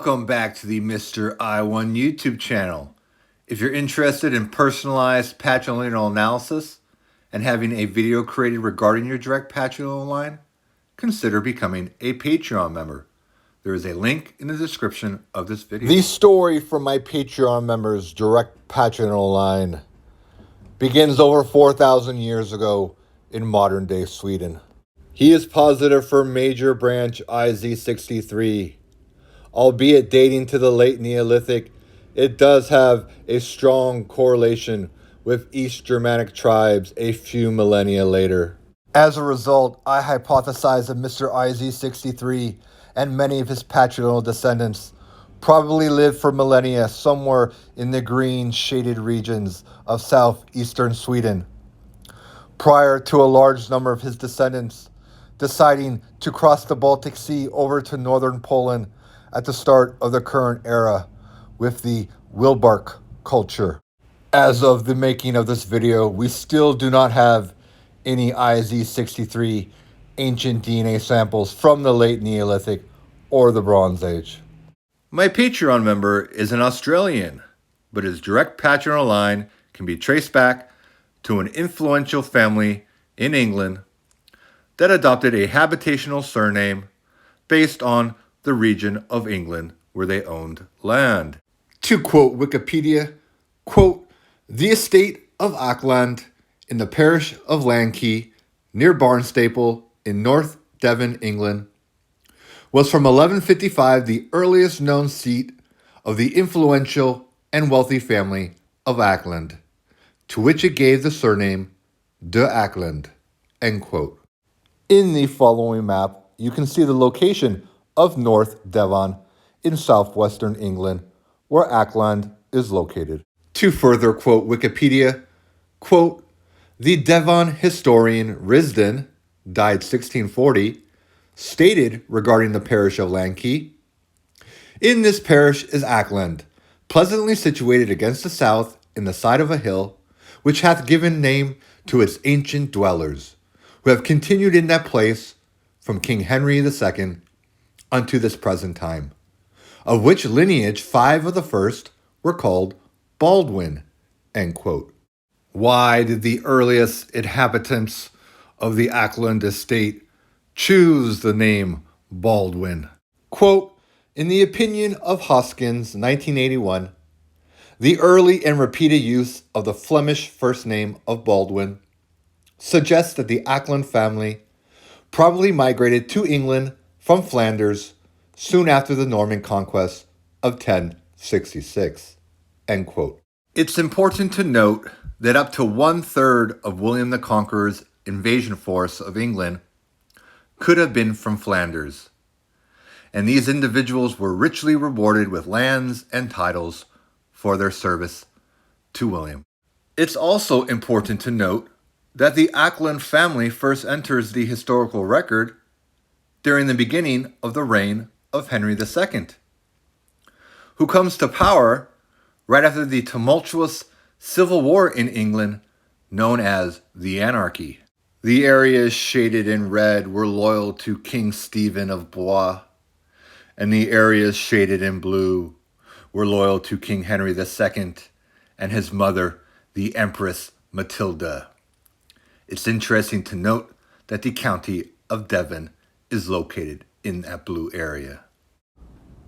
Welcome back to the Mr. I1 YouTube channel. If you're interested in personalized patrilineal analysis and having a video created regarding your direct patrilineal line, consider becoming a Patreon member. There is a link in the description of this video. The story from my Patreon members' direct patrilineal line begins over 4,000 years ago in modern-day Sweden. He is positive for major branch IZ63. Albeit dating to the late Neolithic, it does have a strong correlation with East Germanic tribes a few millennia later. As a result, I hypothesize that Mr. IZ63 and many of his patrilineal descendants probably lived for millennia somewhere in the green shaded regions of southeastern Sweden, prior to a large number of his descendants deciding to cross the Baltic Sea over to northern Poland at the start of the current era with the Wilbark culture. As of the making of this video, we still do not have any IZ63 ancient DNA samples from the late Neolithic or the Bronze Age. My Patreon member is an Australian, but his direct patrilineal line can be traced back to an influential family in England that adopted a habitational surname based on the region of England where they owned land. To quote Wikipedia, quote, the estate of Acland in the parish of Lankey near Barnstaple in North Devon, England, was from 1155 the earliest known seat of the influential and wealthy family of Acland, to which it gave the surname de Acland, end quote. In the following map, you can see the location of North Devon in southwestern England, where Acland is located. To further quote Wikipedia, quote, the Devon historian Risdon, died 1640, stated regarding the parish of Lankey, in this parish is Acland, pleasantly situated against the south in the side of a hill, which hath given name to its ancient dwellers, who have continued in that place from King Henry II unto this present time, of which lineage 5 of the first were called Baldwin, end quote. Why did the earliest inhabitants of the Acland estate choose the name Baldwin? Quote, in the opinion of Hoskins, 1981, the early and repeated use of the Flemish first name of Baldwin suggests that the Acland family probably migrated to England from Flanders soon after the Norman conquest of 1066, end quote. It's important to note that up to 1/3 of William the Conqueror's invasion force of England could have been from Flanders, and these individuals were richly rewarded with lands and titles for their service to William. It's also important to note that the Acland family first enters the historical record during the beginning of the reign of Henry II, who comes to power right after the tumultuous civil war in England known as the Anarchy. The areas shaded in red were loyal to King Stephen of Blois, and the areas shaded in blue were loyal to King Henry II and his mother, the Empress Matilda. It's interesting to note that the county of Devon is located in that blue area.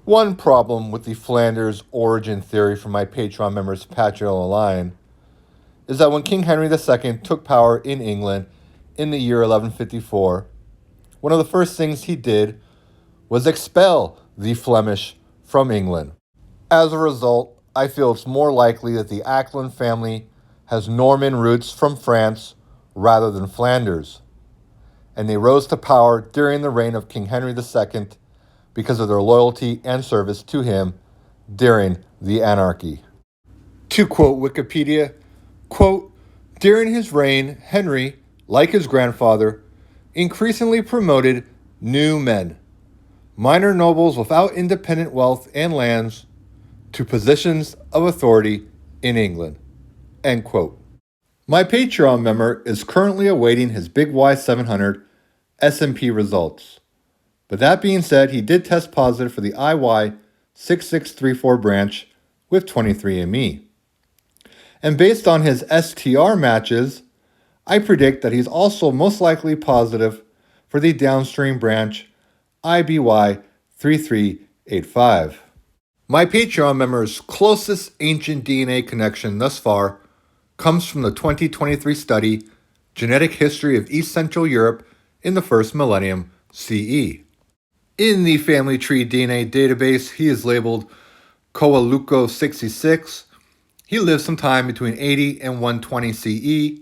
One problem with the Flanders origin theory for my Patreon members' patrilineal line is that when King Henry II took power in England in the year 1154, one of the first things he did was expel the Flemish from England. As a result, I feel it's more likely that the Acland family has Norman roots from France rather than Flanders, and they rose to power during the reign of King Henry II because of their loyalty and service to him during the Anarchy. To quote Wikipedia, quote, during his reign, Henry, like his grandfather, increasingly promoted new men, minor nobles without independent wealth and lands, to positions of authority in England, end quote. My Patreon member is currently awaiting his Big Y700 SMP results. But that being said, he did test positive for the 6634 branch with 23andMe. And based on his STR matches, I predict that he's also most likely positive for the downstream branch I-BY3385. My Patreon member's closest ancient DNA connection thus far comes from the 2023 study, Genetic History of East Central Europe in the First Millennium CE. In the family tree DNA database, he is labeled Koaluko66. He lived sometime between 80 and 120 CE,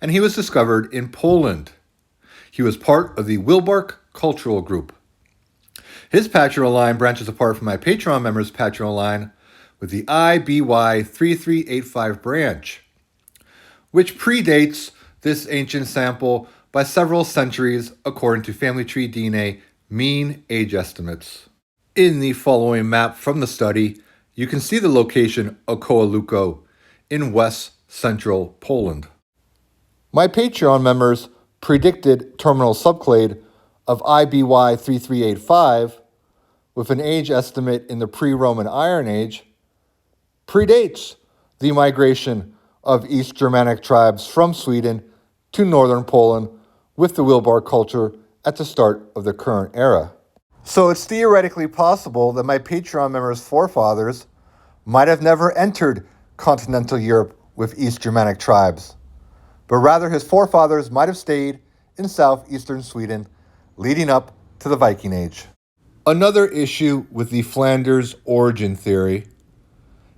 and he was discovered in Poland. He was part of the Wilbark cultural group. His patrilineal line branches apart from my Patreon members' patrilineal line with the I-BY3385 branch, which predates this ancient sample by several centuries according to family tree DNA mean age estimates. In the following map from the study, you can see the location of Koaluko in west central Poland. My Patreon members' predicted terminal subclade of I-BY3385 with an age estimate in the pre-Roman Iron Age predates the migration of East Germanic tribes from Sweden to northern Poland with the Wilbark culture at the start of the current era. So it's theoretically possible that my Patreon members' forefathers might have never entered continental Europe with East Germanic tribes, but rather his forefathers might have stayed in southeastern Sweden leading up to the Viking Age. Another issue with the Flanders origin theory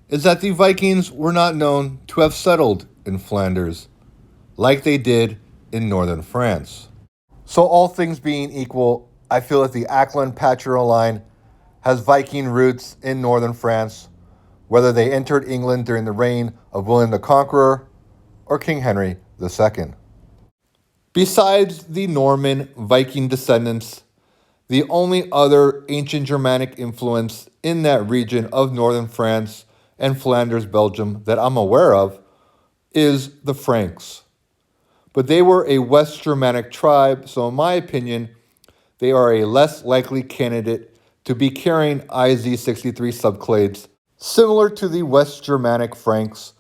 is that the Vikings were not known to have settled in Flanders like they did in northern France. So all things being equal, I feel that the Acland patrilineal line has Viking roots in northern France, whether they entered England during the reign of William the Conqueror or King Henry II. Besides the Norman Viking descendants, the only other ancient Germanic influence in that region of northern France and Flanders, Belgium, that I'm aware of is the Franks. But they were a West Germanic tribe, so in my opinion, they are a less likely candidate to be carrying IZ63 subclades. Similar to the West Germanic Franks,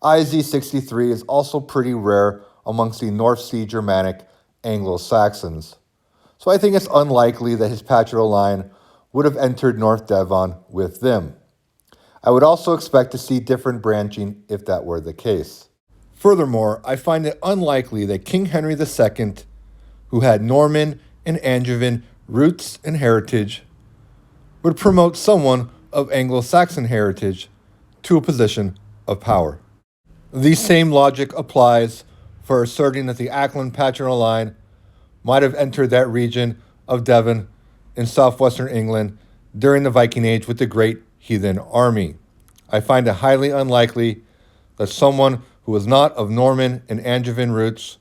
IZ63 is also pretty rare amongst the North Sea Germanic Anglo-Saxons. So I think it's unlikely that his patrilineal line would have entered North Devon with them. I would also expect to see different branching if that were the case. Furthermore, I find it unlikely that King Henry II, who had Norman and Angevin roots and heritage, would promote someone of Anglo-Saxon heritage to a position of power. The same logic applies for asserting that the Acland patrilineal line might have entered that region of Devon in southwestern England during the Viking Age with the Great Heathen Army. I find it highly unlikely that someone who was not of Norman and Angevin roots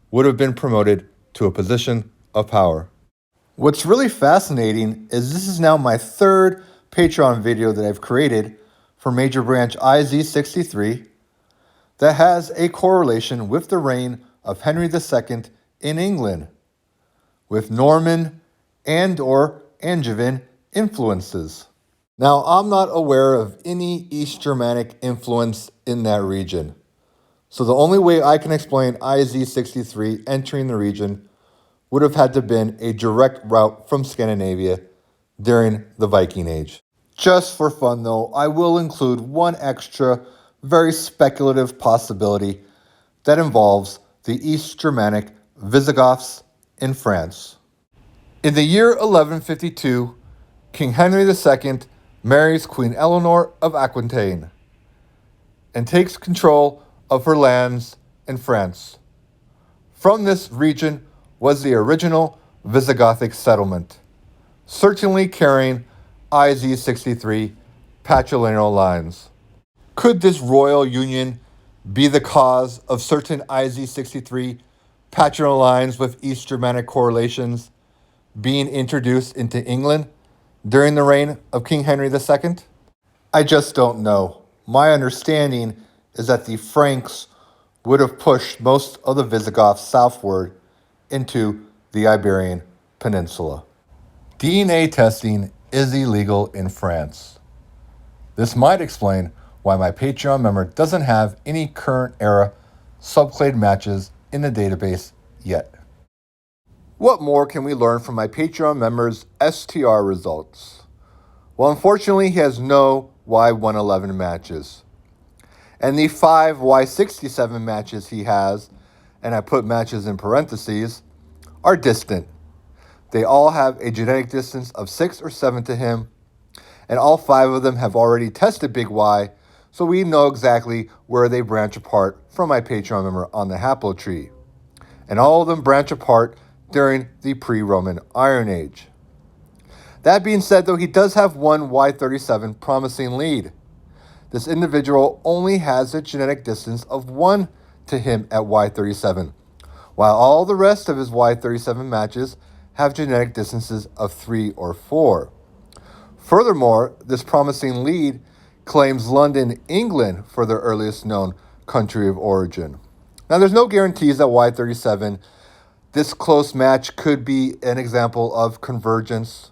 would have been promoted to a position of power. What's really fascinating is this is now my third Patreon video that I've created for Major Branch IZ63 that has a correlation with the reign of Henry II in England, with Norman and or Angevin influences. Now, I'm not aware of any East Germanic influence in that region. So the only way I can explain IZ63 entering the region would have had to been a direct route from Scandinavia during the Viking Age. Just for fun though, I will include one extra, very speculative possibility that involves the East Germanic Visigoths in France. In the year 1152, King Henry II marries Queen Eleanor of Aquitaine and takes control of her lands in France. From this region was the original Visigothic settlement, certainly carrying IZ63 patrilineal lines. Could this royal union be the cause of certain IZ63 patrilineal lines with East Germanic correlations being introduced into England during the reign of King Henry II? I just don't know. My understanding is that the Franks would have pushed most of the Visigoths southward into the Iberian Peninsula. DNA testing is illegal in France. This might explain why my Patreon member doesn't have any current era subclade matches in the database yet. What more can we learn from my Patreon member's STR results? Well, unfortunately, he has no Y111 matches. And the 5 Y67 matches he has, and I put matches in parentheses, are distant. They all have a genetic distance of 6 or 7 to him, and all 5 of them have already tested Big Y, so we know exactly where they branch apart from my Patreon member on the haplotree. And all of them branch apart during the pre-Roman Iron Age. That being said, though, he does have one Y37 promising lead. This individual only has a genetic distance of 1 to him at Y37, while all the rest of his Y37 matches have genetic distances of 3 or 4. Furthermore, this promising lead claims London, England for their earliest known country of origin. Now, there's no guarantees that Y37, this close match could be an example of convergence,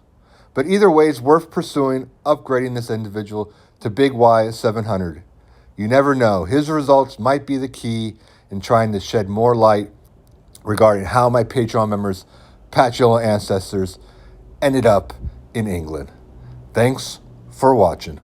but either way, it's worth pursuing upgrading this individual to Big Y700. You never know. His results might be the key in trying to shed more light regarding how my Patreon members' patrilineal ancestors ended up in England. Thanks for watching.